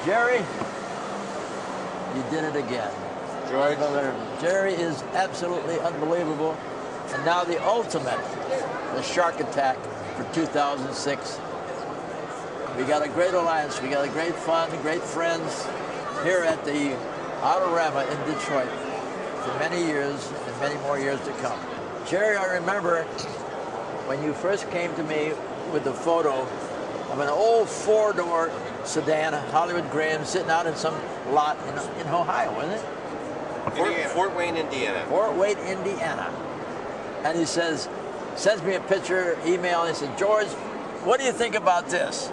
Jerry, you did it again. George? Jerry is absolutely unbelievable. And now the ultimate, the Shark Attack for 2006. We got a great alliance. We got a great fun, great friends here at the Autorama in Detroit for many years and many more years to come. Jerry, I remember when you first came to me with the photo of an old four-door sedan, a Hollywood Graham, sitting out in some lot in Ohio, isn't it? Fort Wayne, Indiana. Fort Wayne, Indiana. And he says, sends me a picture, email, and he said, George, what do you think about this?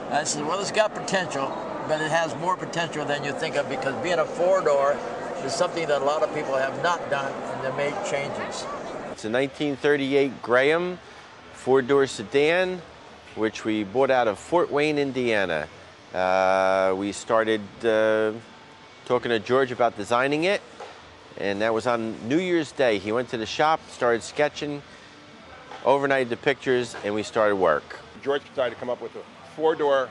And I said, well, it's got potential, but it has more potential than you think of, because being a four-door is something that a lot of people have not done, and they made changes. It's a 1938 Graham four-door sedan, which we bought out of Fort Wayne, Indiana. We started talking to George about designing it, and that was on New Year's Day. He went to the shop, started sketching, overnighted the pictures, and we started work. George decided to come up with a four-door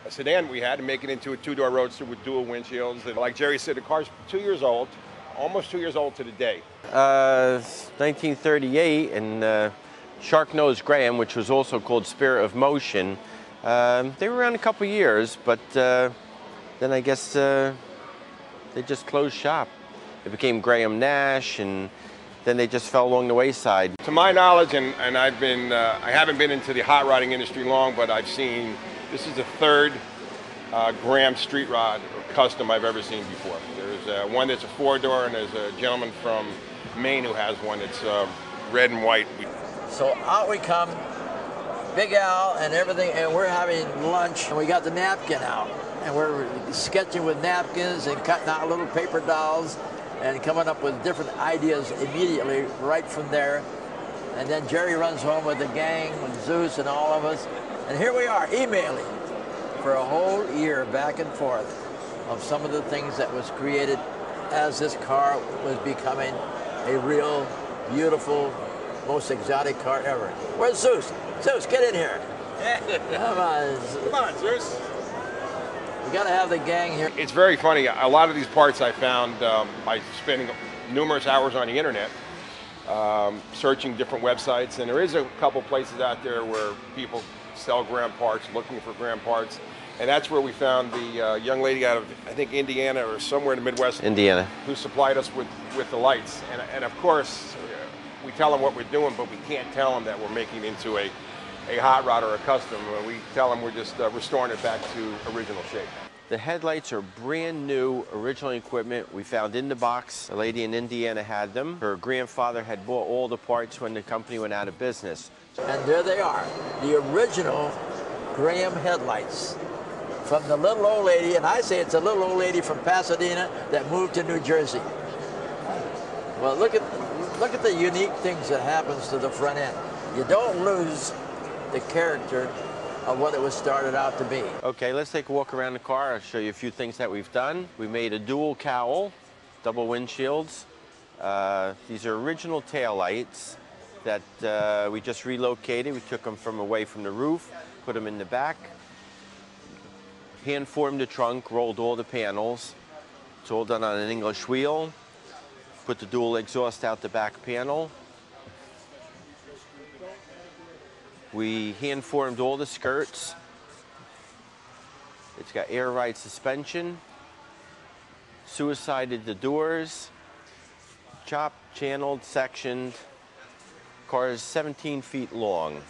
sedan we had and make it into a two-door roadster with dual windshields. And like Jerry said, the car's 2 years old, almost 2 years old to the day. 1938, and Sharknose Graham, which was also called Spirit of Motion, they were around a couple years, but then I guess they just closed shop. It became Graham Nash, and then they just fell along the wayside. To my knowledge, and I haven't been into the hot rodding industry long, but I've seen, this is the third Graham street rod or custom I've ever seen before. There's one that's a four-door, and there's a gentleman from Maine who has one that's red and white. So out we come, Big Al and everything, and we're having lunch, and we got the napkin out, and we're sketching with napkins and cutting out little paper dolls and coming up with different ideas immediately right from there. And then Jerry runs home with the gang, with Zeus and all of us, and here we are emailing for a whole year back and forth of some of the things that was created as this car was becoming a real, beautiful, most exotic car ever. Where's Zeus? Zeus, get in here. Come on. Come on, Zeus. We got to have the gang here. It's very funny. A lot of these parts I found by spending numerous hours on the internet, searching different websites, and there is a couple places out there where people sell Graham parts, looking for Graham parts, and that's where we found the young lady out of, I think, Indiana or somewhere in the Midwest. Indiana. Who supplied us with the lights. And of course, we tell them what we're doing, but we can't tell them that we're making it into a hot rod or a custom. We tell them we're just restoring it back to original shape. The headlights are brand new, original equipment we found in the box. A lady in Indiana had them. Her grandfather had bought all the parts when the company went out of business. And there they are, the original Graham headlights from the little old lady, and I say it's a little old lady from Pasadena that moved to New Jersey. Well, look at the unique things that happens to the front end. You don't lose the character of what it was started out to be. Okay, let's take a walk around the car. I'll show you a few things that we've done. We made a dual cowl, double windshields. These are original taillights that we just relocated. We took them from away from the roof, put them in the back, hand formed the trunk, rolled all the panels. It's all done on an English wheel. Put the dual exhaust out the back panel. We hand formed all the skirts. It's got air ride suspension. Suicided the doors. Chopped, channeled, sectioned. Car is 17 feet long.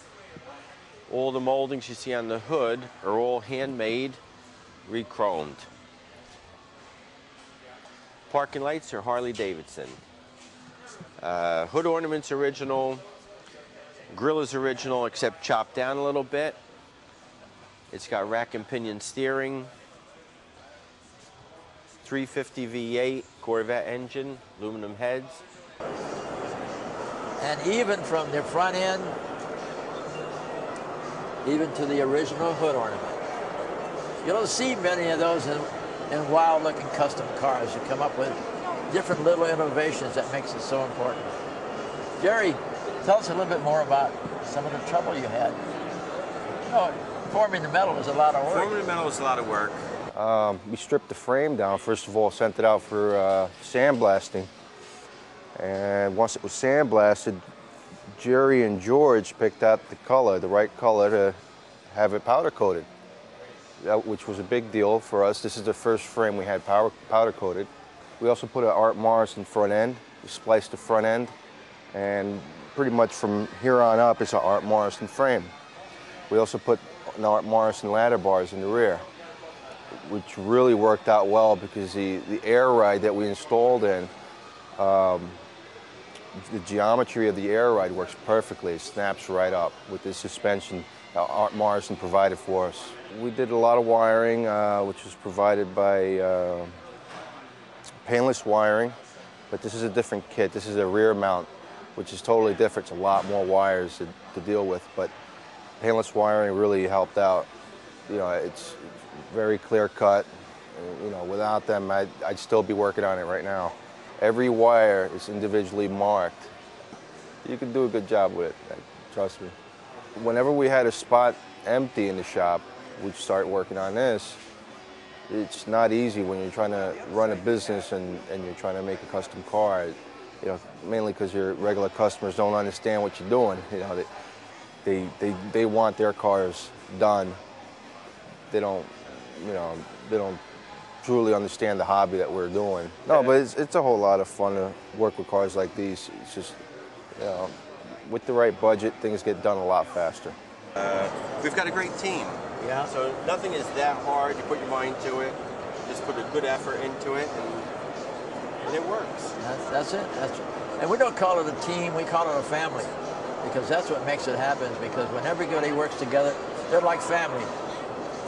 All the moldings you see on the hood are all handmade, re-chromed. Parking lights are Harley Davidson. Hood ornaments original. Grill is original except chopped down a little bit. It's got rack and pinion steering. 350 V8 Corvette engine, aluminum heads. And even from the front end, even to the original hood ornament. You don't see many of those in wild-looking custom cars. You come up with different little innovations that makes it so important. Jerry, tell us a little bit more about some of the trouble you had. You know, forming the metal was a lot of work. Forming the metal was a lot of work. We stripped the frame down. First of all, sent it out for sandblasting. And once it was sandblasted, Jerry and George picked out the color, the right color to have it powder coated, which was a big deal for us. This is the first frame we had powder coated. We also put an Art Morrison front end. We spliced the front end, and pretty much from here on up, it's an Art Morrison frame. We also put an Art Morrison ladder bars in the rear, which really worked out well because the air ride that we installed in, the geometry of the air ride works perfectly. It snaps right up with the suspension Art Morrison provided for us. We did a lot of wiring, which was provided by painless wiring, but this is a different kit. This is a rear mount, which is totally different. It's a lot more wires to deal with, but painless wiring really helped out. You know, it's very clear cut. You know, without them, I'd still be working on it right now. Every wire is individually marked. You can do a good job with it, trust me. Whenever we had a spot empty in the shop, we'd start working on this. It's not easy when you're trying to run a business and you're trying to make a custom car. You know, mainly because your regular customers don't understand what you're doing. You know, they want their cars done. They don't, you know, they don't truly understand the hobby that we're doing. No, but it's a whole lot of fun to work with cars like these. It's just, you know, with the right budget, things get done a lot faster. We've got a great team. Yeah. So nothing is that hard. You put your mind to it. Just put a good effort into it, and it works. That's it. And we don't call it a team. We call it a family, because that's what makes it happen. Because when everybody works together, they're like family.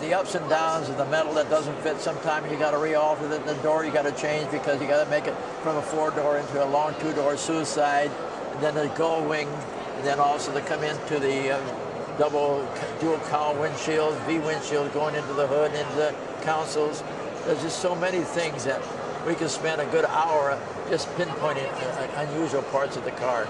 The ups and downs of the metal that doesn't fit, sometimes you got to re-alter the door, you got to change because you got to make it from a 4-door into a long 2-door suicide, and then the gull wing, and then also to come into the dual cowl windshield, V windshield going into the hood, into the consoles. There's just so many things that we can spend a good hour just pinpointing unusual parts of the car.